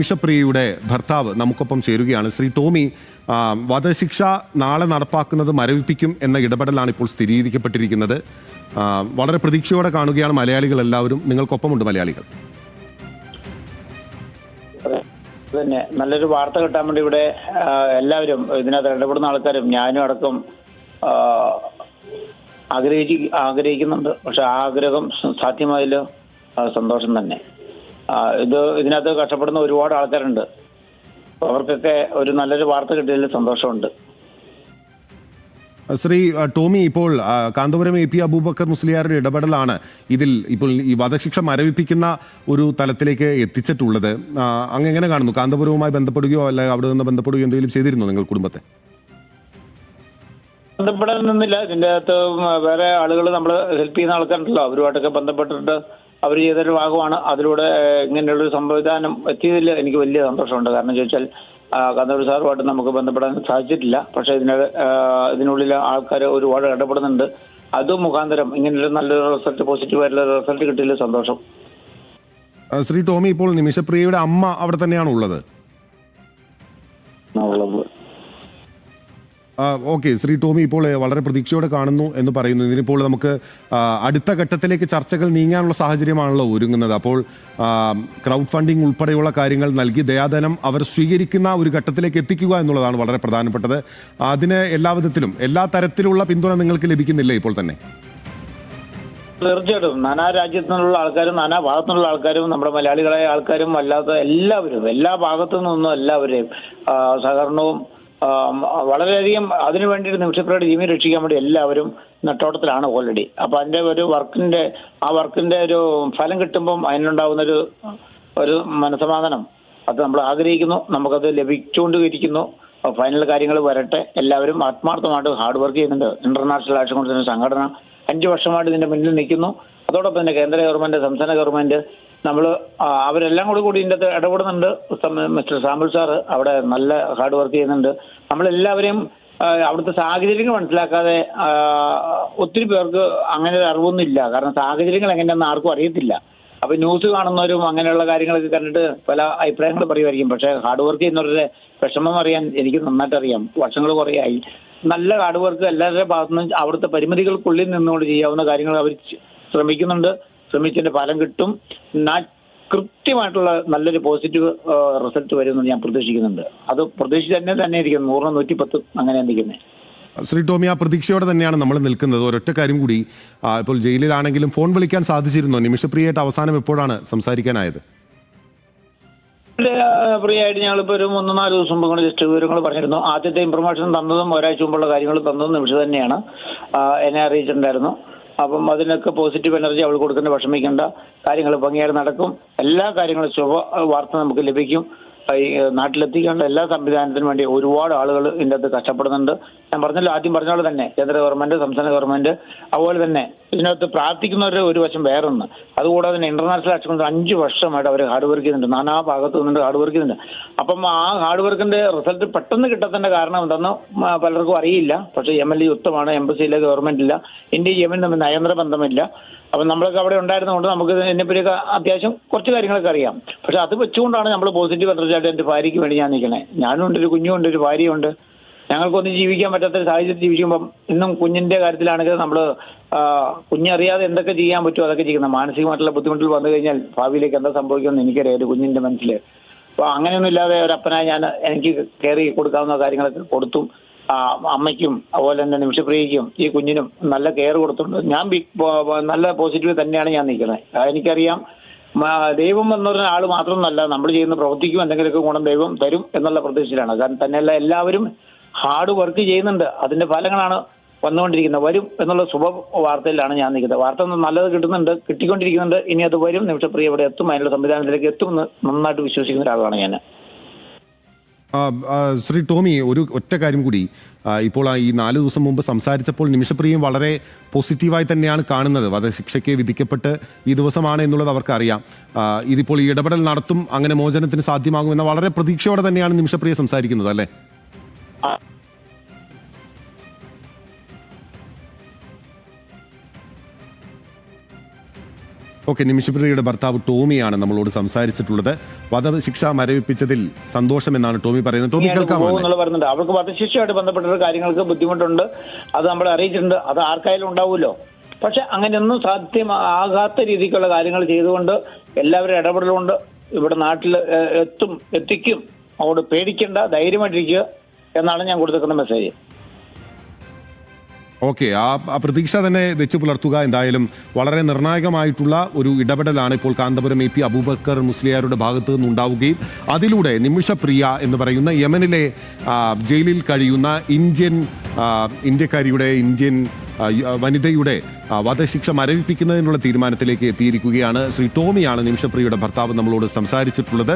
നിമിഷപ്രിയയുടെ ഭർത്താവ് നമുക്കൊപ്പം ചേരുകയാണ്. ശ്രീ ടോമി, വധശിക്ഷ നാളെ നടപ്പാക്കുന്നത് മരവിപ്പിക്കും എന്ന ഇടപെടലാണ് ഇപ്പോൾ സ്ഥിരീകരിക്കപ്പെട്ടിരിക്കുന്നത്. വളരെ പ്രതീക്ഷയോടെ കാണുകയാണ് മലയാളികൾ എല്ലാവരും. നിങ്ങൾക്കൊപ്പമുണ്ട് മലയാളികൾ. തന്നെ നല്ലൊരു വാർത്ത കിട്ടാൻ വേണ്ടി ഇവിടെ എല്ലാവരും ഇതിനകത്ത് ഇടപെടുന്ന ആൾക്കാരും ഞാനും അടക്കം ആഗ്രഹിക്കുന്നുണ്ട്. പക്ഷെ ആ ആഗ്രഹം സാധ്യമായല്ലോ, സന്തോഷം തന്നെ. ഇതിനകത്ത് കഷ്ടപ്പെടുന്ന ഒരുപാട് ആൾക്കാരുണ്ട്. അവർക്കൊക്കെ ഒരു നല്ലൊരു വാർത്ത കിട്ടിയതിൽ സന്തോഷമുണ്ട്. ശ്രീ ടോമി, ഇപ്പോൾ കാന്തപുരം AP അബൂബക്കർ മുസ്ലിയാരുടെ ഇടപെടലാണ് ഇതിൽ ഇപ്പോൾ ഈ വധശിക്ഷ മരവിപ്പിക്കുന്ന ഒരു തലത്തിലേക്ക് എത്തിച്ചിട്ടുള്ളത്. അങ്ങ് എങ്ങനെ കാണുന്നു? കാന്തപുരവുമായി ബന്ധപ്പെടുകയോ അല്ലെ അവിടെ നിന്ന് ബന്ധപ്പെടുകയോ എന്തെങ്കിലും ചെയ്തിരുന്നോ നിങ്ങൾ കുടുംബത്തെ? ബന്ധപ്പെടാൻ നിന്നില്ല. ഇതിൻ്റെ അകത്ത് വേറെ ആളുകൾ നമ്മൾ ഹെൽപ്പ് ചെയ്യുന്ന ആൾക്കാരുണ്ടല്ലോ, അവരുമായിട്ടൊക്കെ ബന്ധപ്പെട്ടിട്ട് അവർ ചെയ്തൊരു ഭാഗമാണ്. അതിലൂടെ ഇങ്ങനെയുള്ളൊരു സംവിധാനം എത്തിയതിൽ എനിക്ക് വലിയ സന്തോഷമുണ്ട്. കാരണം ചോദിച്ചാൽ കാന്തപുരം സാറുമായിട്ട് നമുക്ക് ബന്ധപ്പെടാൻ സാധിച്ചിട്ടില്ല. പക്ഷേ ഇതിനുള്ളിൽ ആൾക്കാർ ഒരുപാട് ഇടപെടുന്നുണ്ട്. അത് മുഖാന്തരം ഇങ്ങനൊരു നല്ലൊരു റിസൾട്ട്, പോസിറ്റീവായിട്ടുള്ള റിസൾട്ട് കിട്ടിയതിൽ സന്തോഷം. ശ്രീ ടോമി, ഇപ്പോൾ നിമിഷപ്രിയയുടെ അമ്മ അവിടെ തന്നെയാണ് ഉള്ളത്. ഓക്കെ, ശ്രീ ടോമി ഇപ്പോൾ വളരെ പ്രതീക്ഷയോടെ കാണുന്നു എന്ന് പറയുന്നു. ഇതിനിപ്പോൾ നമുക്ക് അടുത്ത ഘട്ടത്തിലേക്ക് ചർച്ചകൾ നീങ്ങാനുള്ള സാഹചര്യമാണല്ലോ ഒരുങ്ങുന്നത്. അപ്പോൾ ക്രൗഡ് ഫണ്ടിങ് ഉൾപ്പെടെയുള്ള കാര്യങ്ങൾ നൽകി ദയാധനം അവർ സ്വീകരിക്കുന്ന ഒരു ഘട്ടത്തിലേക്ക് എത്തിക്കുക എന്നുള്ളതാണ് വളരെ പ്രധാനപ്പെട്ടത്. അതിന് എല്ലാ വിധത്തിലും എല്ലാ തരത്തിലുള്ള പിന്തുണ നിങ്ങൾക്ക് ലഭിക്കുന്നില്ലേ ഇപ്പോൾ തന്നെ? തീർച്ചയായിട്ടും നാനാ രാജ്യത്തു നിന്നുള്ള ആൾക്കാരും നാനാ ഭാഗത്തു നിന്നുള്ള ആൾക്കാരും നമ്മുടെ മലയാളികളായ ആൾക്കാരും അല്ലാത്ത എല്ലാവരും എല്ലാ ഭാഗത്തു നിന്നും എല്ലാവരെയും സഹകരണവും വളരെയധികം അതിനു വേണ്ടിയിട്ട് നിമിഷപ്രിയയുടെ ജീവൻ രക്ഷിക്കാൻ വേണ്ടി എല്ലാവരും നെട്ടോട്ടത്തിലാണ് ഓൾറെഡി. അപ്പോൾ അതിൻ്റെ ഒരു വർക്കിൻ്റെ ഒരു ഫലം കിട്ടുമ്പം അതിനുണ്ടാകുന്നൊരു മനസ്സമാധാനം അത് നമ്മൾ ആഗ്രഹിക്കുന്നു. നമുക്കത് ലഭിച്ചുകൊണ്ടിരിക്കുന്നു. ഫൈനൽ കാര്യങ്ങൾ വരട്ടെ. എല്ലാവരും ആത്മാർത്ഥമായിട്ട് ഹാർഡ് വർക്ക് ചെയ്യുന്നുണ്ട്. ഇന്റർനാഷണൽ ആക്ഷൻ കൗൺസിലിന്റെ സംഘടന 5 വർഷമായിട്ട് ഇതിന്റെ മുന്നിൽ നിൽക്കുന്നു. അതോടൊപ്പം തന്നെ കേന്ദ്ര ഗവൺമെന്റ്, സംസ്ഥാന ഗവൺമെന്റ്, നമ്മൾ അവരെല്ലാം കൂടി ഇതിൻ്റെ അകത്ത് ഇടപെടുന്നുണ്ട്. മിസ്റ്റർ സാമ്പിൾ സാറ് അവിടെ നല്ല ഹാർഡ് വർക്ക് ചെയ്യുന്നുണ്ട്. നമ്മളെല്ലാവരെയും അവിടുത്തെ സാഹചര്യങ്ങൾ മനസ്സിലാക്കാതെ ഒത്തിരി പേർക്ക് അങ്ങനെ ഒരു അറിവൊന്നും ഇല്ല. കാരണം സാഹചര്യങ്ങൾ എങ്ങനെയാണെന്ന് ആർക്കും അറിയത്തില്ല. അപ്പോൾ ന്യൂസ് കാണുന്നവരും അങ്ങനെയുള്ള കാര്യങ്ങളൊക്കെ കണ്ടിട്ട് പല അഭിപ്രായങ്ങൾ പറയുമായിരിക്കും. പക്ഷേ ഹാർഡ് വർക്ക് ചെയ്യുന്നവരുടെ വിഷമം അറിയാൻ എനിക്ക് നന്നായിട്ട് അറിയാം. വർഷങ്ങൾ കുറേയായി. നല്ല ഹാർഡ് വർക്ക് എല്ലാവരുടെ ഭാഗത്തുനിന്നും അവിടുത്തെ പരിമിതികൾക്കുള്ളിൽ നിന്നുകൊണ്ട് ചെയ്യാവുന്ന കാര്യങ്ങൾ അവർ ശ്രമിക്കുന്നുണ്ട്. ശ്രമിച്ചതിന്റെ ഫലം കിട്ടും. കൃത്യമായിട്ടുള്ള നല്ലൊരു പോസിറ്റീവ് റിസൾട്ട് വരുമെന്ന് ഞാൻ പ്രതീക്ഷിക്കുന്നുണ്ട്. അത് പ്രതീക്ഷിച്ച് തന്നെ ഇരിക്കുന്നു. 100, 110 അങ്ങനെ ഇരിക്കുന്നത്. ശ്രീ ടോമി, ആ പ്രതീക്ഷയോടെ തന്നെയാണ് നമ്മൾ നിൽക്കുന്നത്. ഒരൊറ്റ കാര്യം കൂടി, ഇപ്പോൾ ജയിലിലാണെങ്കിലും ഫോൺ വിളിക്കാൻ സാധിച്ചിരുന്നോ? നിമിഷപ്രിയയായിട്ട് അവസാനം എപ്പോഴാണ് സംസാരിക്കാനായത്? ഫ്രീ ആയിട്ട് ഞങ്ങളിപ്പോൾ ഒരു 3-4 ദിവസം മുമ്പ് കൊണ്ട് ജസ്റ്റ് വിവരങ്ങൾ പറഞ്ഞിരുന്നു. ആദ്യത്തെ ഇൻഫർമേഷൻ തന്നതും ഒരാഴ്ച മുമ്പുള്ള കാര്യങ്ങൾ തന്നതും നിമിഷം തന്നെയാണ് എന്നെ അറിയിച്ചിട്ടുണ്ടായിരുന്നു. അപ്പം അതിനൊക്കെ പോസിറ്റീവ് എനർജി അവൾ കൊടുക്കേണ്ട, വിഷമിക്കേണ്ട, കാര്യങ്ങൾ ഭംഗിയായി നടക്കും. എല്ലാ കാര്യങ്ങളും ശുഭ വാർത്ത നമുക്ക് ലഭിക്കും. ഈ നാട്ടിലെത്തിക്കേണ്ട എല്ലാ സംവിധാനത്തിനും വേണ്ടി ഒരുപാട് ആളുകൾ ഇതിൻ്റെ അകത്ത് കഷ്ടപ്പെടുന്നുണ്ട്. ഞാൻ ആദ്യം പറഞ്ഞ പോലെ തന്നെ കേന്ദ്ര ഗവൺമെന്റ്, സംസ്ഥാന ഗവൺമെന്റ്, അതുപോലെ തന്നെ ഇതിനകത്ത് പ്രാർത്ഥിക്കുന്നവരുടെ ഒരു വശം വേറൊന്ന്. അതുകൂടാതെ തന്നെ ഇന്റർനാഷണൽ ആക്ഷൻ കൗൺസിൽ 5 വർഷമായിട്ട് അവർ ഹാർഡ് വർക്ക് ചെയ്യുന്നുണ്ട്. നാനാ ഭാഗത്തു നിന്നുണ്ട് ഹാർഡ് വർക്ക് ചെയ്യുന്നുണ്ട്. അപ്പം ആ ഹാർഡ് വർക്കിന്റെ റിസൾട്ട് പെട്ടെന്ന് കിട്ടത്തേണ്ട കാരണം എന്തെന്ന് പലർക്കും അറിയില്ല. പക്ഷേ MLA യുക്തമാണ്, എംബസിയിലെ ഗവൺമെന്റില്ല, ഇന്ത്യ യമൻ തമ്മിൽ നയതന്ത്ര ബന്ധമില്ല. അപ്പം നമ്മളൊക്കെ അവിടെ ഉണ്ടായിരുന്നതുകൊണ്ട് നമുക്ക് ഇതിനെപ്പറ്റിയൊക്കെ അത്യാവശ്യം കുറച്ച് കാര്യങ്ങളൊക്കെ അറിയാം. പക്ഷെ അത് വെച്ചുകൊണ്ടാണ് നമ്മൾ പോസിറ്റീവ് എനർജിയായിട്ട് എൻ്റെ ഭാര്യയ്ക്ക് വേണ്ടി ഞാൻ നിൽക്കണേ. ഞാനും ഉണ്ട്, ഒരു കുഞ്ഞുണ്ട്, ഒരു ഭാര്യയുണ്ട്. ഞങ്ങൾക്കൊന്നും ജീവിക്കാൻ പറ്റാത്തൊരു സാഹചര്യത്തിൽ ജീവിക്കുമ്പം ഇന്നും കുഞ്ഞിൻ്റെ കാര്യത്തിലാണെങ്കിൽ നമ്മൾ കുഞ്ഞറിയാതെ എന്തൊക്കെ ചെയ്യാൻ പറ്റുമോ അതൊക്കെ ചെയ്യുന്നത്. മാനസികമായിട്ടുള്ള ബുദ്ധിമുട്ടുകൾ വന്നു കഴിഞ്ഞാൽ ഭാവിയിലേക്ക് എന്താ സംഭവിക്കുമെന്ന് എനിക്കറിയാം ഒരു കുഞ്ഞിൻ്റെ മനസ്സിൽ. അപ്പോൾ അങ്ങനെയൊന്നും ഇല്ലാതെ ഒരപ്പനായി എനിക്ക് കെയർ കൊടുക്കാവുന്ന കാര്യങ്ങളൊക്കെ കൊടുത്തും അമ്മയ്ക്കും അതുപോലെ തന്നെ നിമിഷപ്രിയയ്ക്കും ഈ കുഞ്ഞിനും നല്ല കെയർ കൊടുത്തിട്ടുണ്ട്. ഞാൻ നല്ല പോസിറ്റീവ് തന്നെയാണ് ഞാൻ നിൽക്കുന്നത്. എനിക്കറിയാം ദൈവം എന്ന് പറഞ്ഞ ആൾ മാത്രമൊന്നല്ല, നമ്മൾ ചെയ്യുന്ന പ്രവൃത്തിക്കും എന്തെങ്കിലുമൊക്കെ ഗുണം ദൈവം തരും എന്നുള്ള പ്രതീക്ഷയിലാണ്. കാരണം തന്നെയല്ല എല്ലാവരും ഹാർഡ് വർക്ക് ചെയ്യുന്നുണ്ട്. അതിന്റെ ഫലങ്ങളാണ് വന്നുകൊണ്ടിരിക്കുന്നത്. വരും എന്നുള്ള ശുഭ വാർത്തയിലാണ് ഞാൻ നിൽക്കുന്നത്. വാർത്ത നല്ലത് കിട്ടിക്കൊണ്ടിരിക്കുന്നുണ്ട്. ഇനി അത് വരും. നിമിഷപ്രിയ ഇവിടെ എത്തും, അതിനുള്ള സംവിധാനത്തിലേക്ക് എത്തുമെന്ന് നന്നായിട്ട് വിശ്വസിക്കുന്ന ഒരാളാണ് ഞാൻ. ശ്രീ ടോമി, ഒരു ഒറ്റ കാര്യം കൂടി, ഇപ്പോൾ ഈ 4 ദിവസം മുമ്പ് സംസാരിച്ചപ്പോൾ നിമിഷപ്രിയയും വളരെ പോസിറ്റീവായി തന്നെയാണ് കാണുന്നത്. വധശിക്ഷയ്ക്ക് വിധിക്കപ്പെട്ട് ഈ ദിവസമാണ് എന്നുള്ളത് അവർക്കറിയാം. ഇതിപ്പോൾ ഈ ഇടപെടൽ നടത്തും, അങ്ങനെ മോചനത്തിന് സാധ്യമാകുമെന്ന വളരെ പ്രതീക്ഷയോടെ തന്നെയാണ് നിമിഷപ്രിയ സംസാരിക്കുന്നത്, അല്ലേ? ഓക്കെ, നിമിഷപ്രിയയുടെ ഭർത്താവ് ടോമിയാണ് നമ്മളോട് സംസാരിച്ചിട്ടുള്ളത്. വധശിക്ഷ മരവിപ്പിച്ചതിൽ സന്തോഷമെന്നാണ് ടോമി പറയുന്നത്. ടോമി കേൾക്കാമോ? പറയുന്നുണ്ട് അവർക്ക് വധശിക്ഷയായിട്ട് ബന്ധപ്പെട്ട കാര്യങ്ങൾക്ക് ബുദ്ധിമുട്ടുണ്ട്, അത് നമ്മൾ അറിയിച്ചിട്ടുണ്ട്. അത് ആർക്കായാലും ഉണ്ടാവുമല്ലോ. പക്ഷെ അങ്ങനെയൊന്നും സാധ്യമാകാത്ത രീതിക്കുള്ള കാര്യങ്ങൾ ചെയ്തുകൊണ്ട് എല്ലാവരും ഇടപെടലുകൊണ്ട് ഇവിടെ നാട്ടിൽ എത്തിക്കും. അതുകൊണ്ട് പേടിക്കേണ്ട, ധൈര്യമായിട്ടിരിക്കുക എന്നാണ് ഞാൻ കൊടുത്തിരിക്കുന്ന മെസ്സേജ്. ഓക്കെ, ആ പ്രതീക്ഷ തന്നെ വെച്ച് പുലർത്തുക. എന്തായാലും വളരെ നിർണായകമായിട്ടുള്ള ഒരു ഇടപെടലാണ് ഇപ്പോൾ കാന്തപുരം AP അബൂബക്കർ മുസ്ലിയാരുടെ ഭാഗത്ത് നിന്നുണ്ടാവുകയും അതിലൂടെ നിമിഷപ്രിയ എന്ന് പറയുന്ന യമനിലെ ജയിലിൽ കഴിയുന്ന ഇന്ത്യൻ വനിതയുടെ വധശിക്ഷ മരവിപ്പിക്കുന്നതിനുള്ള തീരുമാനത്തിലേക്ക് എത്തിയിരിക്കുകയാണ്. ശ്രീ ടോമിയാണ് നിമിഷപ്രിയയുടെ ഭർത്താവ് നമ്മളോട് സംസാരിച്ചിട്ടുള്ളത്.